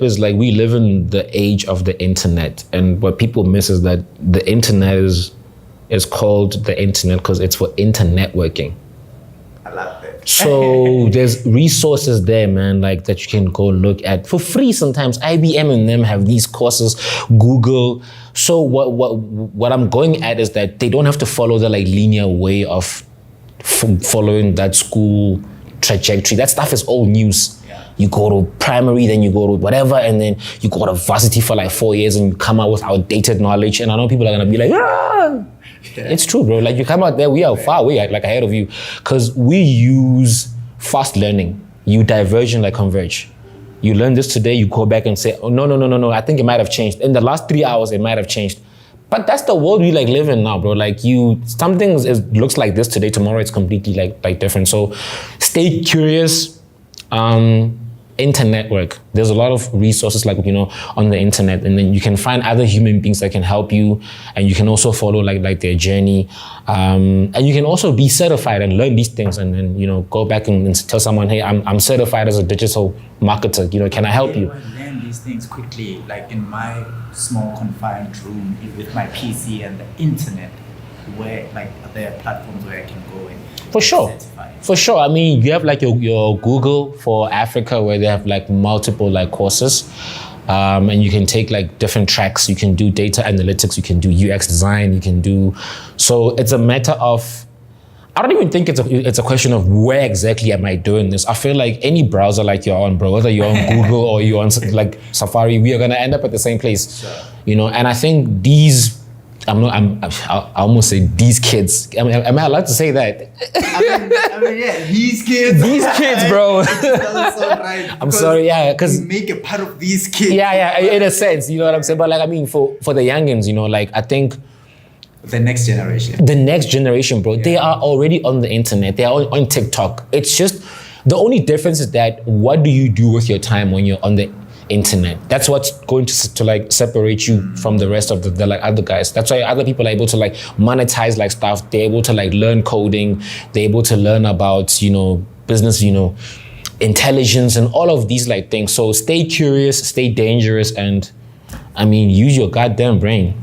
Is like we live in the age of the internet, and what people miss is that the internet is called the internet because it's for internet working. I love it. So there's resources there, man, like that you can go look at for free sometimes. IBM and them have these courses, Google. So what I'm going at is that they don't have to follow the like linear way of following that school trajectory. That stuff is old news. You go to primary, then you go to whatever, and then you go to varsity for like 4 years and you come out with outdated knowledge. And I know people are gonna be like, ah! Yeah. It's true, bro. Like you come out there, we are far away, like ahead of you. Because we use fast learning. You diverge and like converge. You learn this today, you go back and say, oh, no, I think it might have changed. In the last 3 hours, it might have changed. But that's the world we like live in now, bro. Like something looks like this today, tomorrow it's completely like different. So stay curious. Internet work. There's a lot of resources like, on the internet, and then you can find other human beings that can help you, and you can also follow like their journey. And you can also be certified and learn these things, and then, go back and tell someone, hey, I'm certified as a digital marketer. Can I help you? I learn these things quickly, like in my small confined room with my PC and the internet, where like there are platforms where I can go and For sure. I mean, you have like your Google for Africa where they have like multiple like courses. And you can take like different tracks. You can do data analytics, you can do UX design, you can do, so it's a matter of, I don't even think it's a question of where exactly am I doing this. I feel like any browser like you're on, bro, whether you're on Google or you're on like Safari, we are gonna end up at the same place. Sure. And I think I almost say these kids. Am I allowed to say that? I mean, yeah, these kids. These kids, bro. So right, I'm sorry, yeah, because make a part of these kids. Yeah, in a sense, you know what I'm saying. But like, I mean, for the youngins, like I think the next generation. The next generation, bro. Yeah. They are already on the internet. They are on TikTok. It's just the only difference is that what do you do with your time when you're on the internet? That's what's going to like separate you from the rest of the like other guys. That's why other people are able to like monetize like stuff. They're able to like learn coding. They're able to learn about business, intelligence and all of these like things. So stay curious, stay dangerous, and I mean use your goddamn brain.